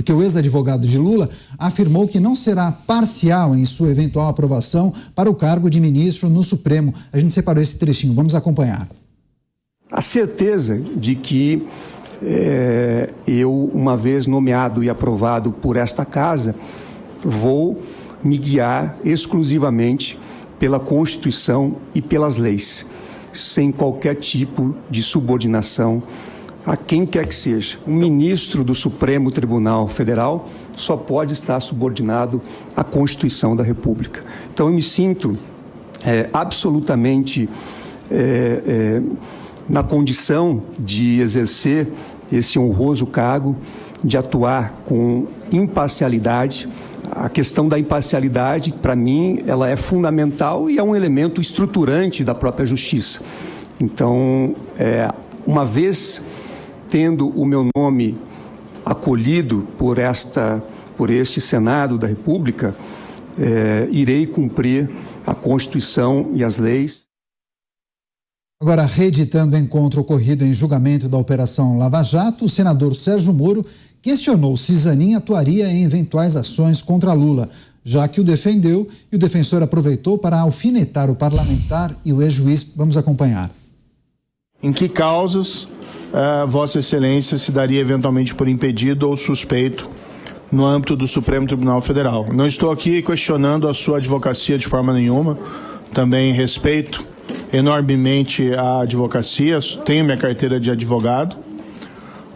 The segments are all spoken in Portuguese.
porque o ex-advogado de Lula afirmou que não será parcial em sua eventual aprovação para o cargo de ministro no Supremo. A gente separou esse trechinho, vamos acompanhar. A certeza de que eu, uma vez nomeado e aprovado por esta casa, vou me guiar exclusivamente pela Constituição e pelas leis, sem qualquer tipo de subordinação a quem quer que seja. Um ministro do Supremo Tribunal Federal só pode estar subordinado à Constituição da República. Então, eu me sinto absolutamente na condição de exercer esse honroso cargo, de atuar com imparcialidade. A questão da imparcialidade, para mim, ela é fundamental e é um elemento estruturante da própria justiça. Então, uma vez tendo o meu nome acolhido por este Senado da República, irei cumprir a Constituição e as leis. Agora, reeditando o encontro ocorrido em julgamento da Operação Lava Jato, o senador Sérgio Moro questionou se Zanin atuaria em eventuais ações contra Lula, já que o defendeu e o defensor aproveitou para alfinetar o parlamentar e o ex-juiz. Vamos acompanhar. Em que causas Vossa Excelência se daria eventualmente por impedido ou suspeito no âmbito do Supremo Tribunal Federal? Não estou aqui questionando a sua advocacia de forma nenhuma, também respeito enormemente a advocacia, tenho minha carteira de advogado,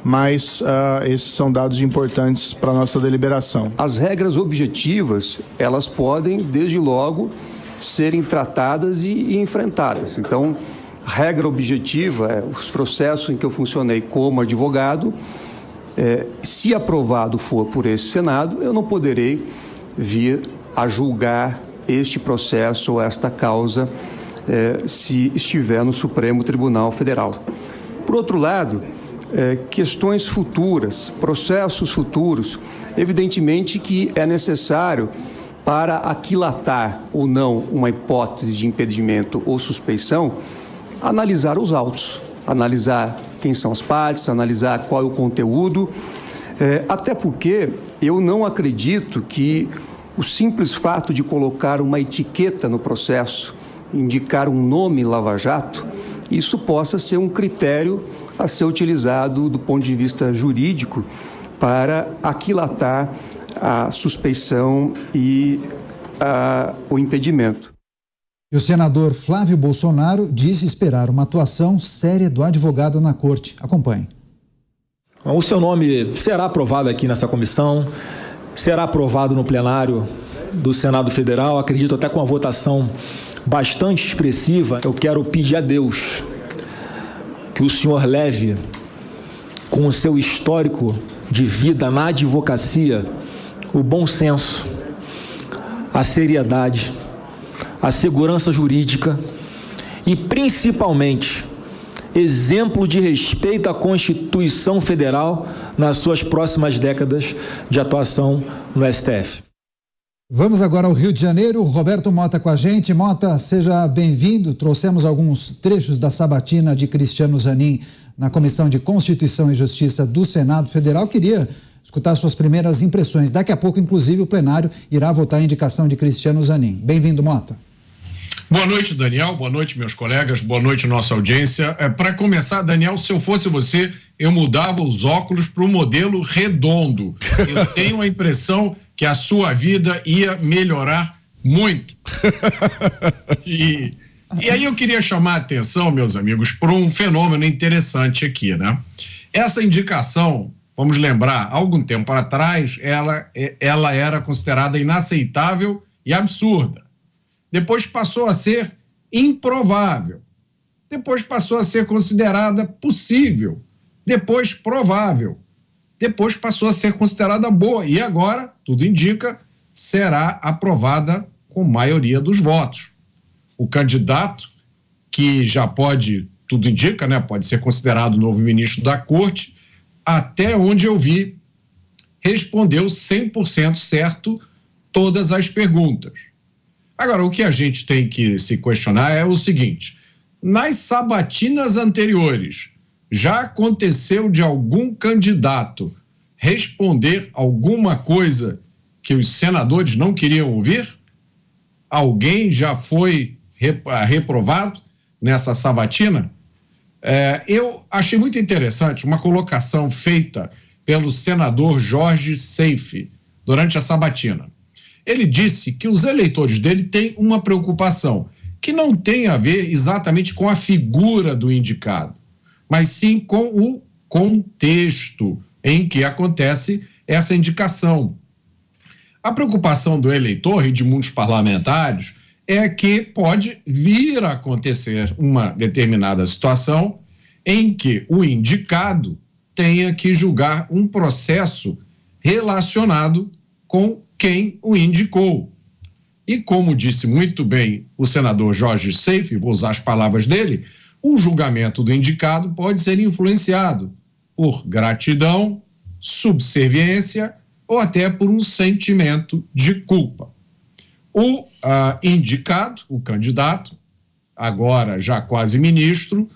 mas esses são dados importantes para a nossa deliberação. As regras objetivas, elas podem, desde logo, serem tratadas e enfrentadas. Então, a regra objetiva, os processos em que eu funcionei como advogado, se aprovado for por esse Senado, eu não poderei vir a julgar este processo ou esta causa se estiver no Supremo Tribunal Federal. Por outro lado, questões futuras, processos futuros, evidentemente que é necessário, para aquilatar ou não uma hipótese de impedimento ou suspeição, analisar os autos, analisar quem são as partes, analisar qual é o conteúdo, até porque eu não acredito que o simples fato de colocar uma etiqueta no processo, indicar um nome Lava Jato, isso possa ser um critério a ser utilizado do ponto de vista jurídico para aquilatar a suspeição e o impedimento. E o senador Flávio Bolsonaro disse esperar uma atuação séria do advogado na corte. Acompanhe. O seu nome será aprovado aqui nessa comissão, será aprovado no plenário do Senado Federal, acredito até com uma votação bastante expressiva. Eu quero pedir a Deus que o senhor leve, com o seu histórico de vida na advocacia, o bom senso, a seriedade, a segurança jurídica e, principalmente, exemplo de respeito à Constituição Federal nas suas próximas décadas de atuação no STF. Vamos agora ao Rio de Janeiro. Roberto Mota com a gente. Mota, seja bem-vindo. Trouxemos alguns trechos da sabatina de Cristiano Zanin na Comissão de Constituição e Justiça do Senado Federal. Queria escutar suas primeiras impressões. Daqui a pouco, inclusive, o plenário irá votar a indicação de Cristiano Zanin. Bem-vindo, Mota. Boa noite, Daniel. Boa noite, meus colegas. Boa noite, nossa audiência. Para começar, Daniel, se eu fosse você, eu mudava os óculos para o modelo redondo. Eu tenho a impressão que a sua vida ia melhorar muito. E aí eu queria chamar a atenção, meus amigos, para um fenômeno interessante aqui, né? Essa indicação, vamos lembrar, há algum tempo atrás, ela era considerada inaceitável e absurda. Depois passou a ser improvável. Depois passou a ser considerada possível. Depois provável. Depois passou a ser considerada boa. E agora, tudo indica, será aprovada com maioria dos votos. O candidato, que já pode, tudo indica, né, pode ser considerado o novo ministro da Corte, até onde eu vi, respondeu 100% certo todas as perguntas. Agora, o que a gente tem que se questionar é o seguinte: nas sabatinas anteriores, já aconteceu de algum candidato responder alguma coisa que os senadores não queriam ouvir? Alguém já foi reprovado nessa sabatina? Eu achei muito interessante uma colocação feita pelo senador Jorge Seife durante a sabatina. Ele disse que os eleitores dele têm uma preocupação que não tem a ver exatamente com a figura do indicado, mas sim com o contexto em que acontece essa indicação. A preocupação do eleitor e de muitos parlamentares é que pode vir a acontecer uma determinada situação em que o indicado tenha que julgar um processo relacionado com quem o indicou. E como disse muito bem o senador Jorge Seife, vou usar as palavras dele, o julgamento do indicado pode ser influenciado por gratidão, subserviência ou até por um sentimento de culpa. O indicado, o candidato, agora já quase ministro,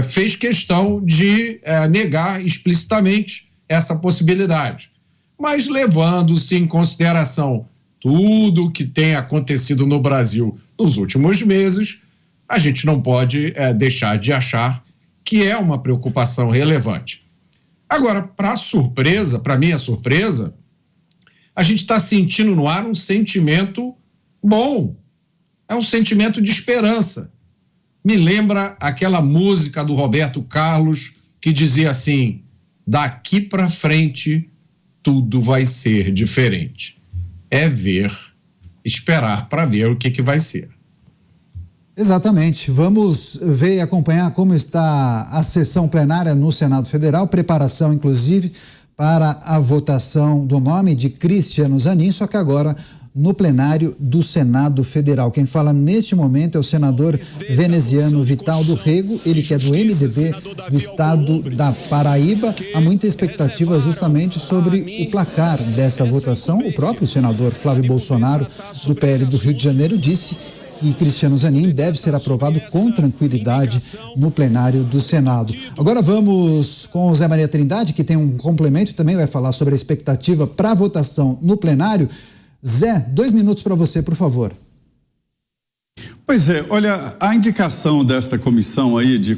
fez questão de negar explicitamente essa possibilidade, mas levando-se em consideração tudo o que tem acontecido no Brasil nos últimos meses, a gente não pode deixar de achar que é uma preocupação relevante. Agora, para minha surpresa, a gente está sentindo no ar um sentimento bom, é um sentimento de esperança. Me lembra aquela música do Roberto Carlos que dizia assim: daqui para frente tudo vai ser diferente. É esperar para ver o que vai ser. Exatamente. Vamos ver e acompanhar como está a sessão plenária no Senado Federal, preparação, inclusive, para a votação do nome de Cristiano Zanin, só que agora no plenário do Senado Federal. Quem fala neste momento é o senador veneziano Vital do Rego, ele que é do MDB do estado da Paraíba. Há muita expectativa justamente sobre o placar dessa votação. O próprio senador Flávio Bolsonaro, do PL do Rio de Janeiro, disse que Cristiano Zanin deve ser aprovado com tranquilidade no plenário do Senado. Agora vamos com o Zé Maria Trindade, que tem um complemento e também vai falar sobre a expectativa para a votação no plenário. Zé, 2 minutos para você, por favor. Pois é, olha, a indicação desta comissão aí de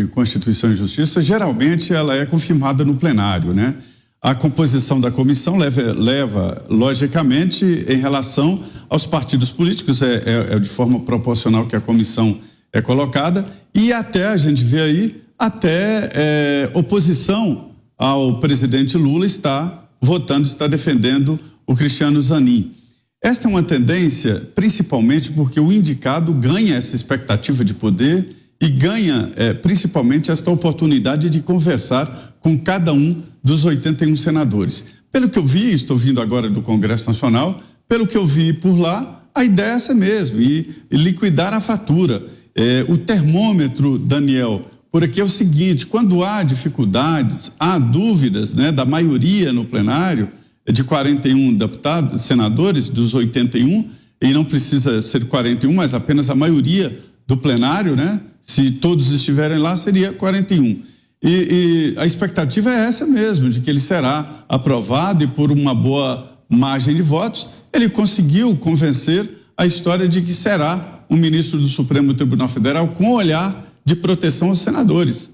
Constituição e Justiça, geralmente ela é confirmada no plenário, né? A composição da comissão leva logicamente, em relação aos partidos políticos, é de forma proporcional que a comissão é colocada, e até, a gente vê aí, até oposição ao presidente Lula está votando, está defendendo o Cristiano Zanin. Esta é uma tendência, principalmente porque o indicado ganha essa expectativa de poder e ganha, principalmente, esta oportunidade de conversar com cada um dos 81 senadores. Pelo que eu vi, estou vindo agora do Congresso Nacional, pelo que eu vi por lá, a ideia é essa mesmo, e liquidar a fatura. O termômetro, Daniel, por aqui é o seguinte: quando há dificuldades, há dúvidas, né, da maioria no plenário, de 41 deputados, senadores, dos 81, e não precisa ser 41, mas apenas a maioria do plenário, né? Se todos estiverem lá, seria 41. E a expectativa é essa mesmo, de que ele será aprovado e por uma boa margem de votos, ele conseguiu convencer a história de que será um ministro do Supremo Tribunal Federal com olhar de proteção aos senadores.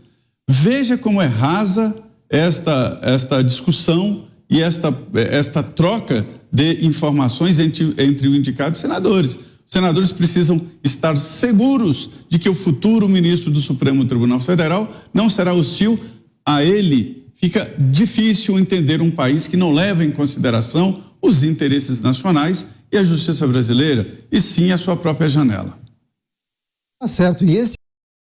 Veja como é rasa esta discussão e esta troca de informações entre o indicado e os senadores. Os senadores precisam estar seguros de que o futuro ministro do Supremo Tribunal Federal não será hostil a ele. Fica difícil entender um país que não leva em consideração os interesses nacionais e a justiça brasileira, e sim a sua própria janela. Tá certo, e esse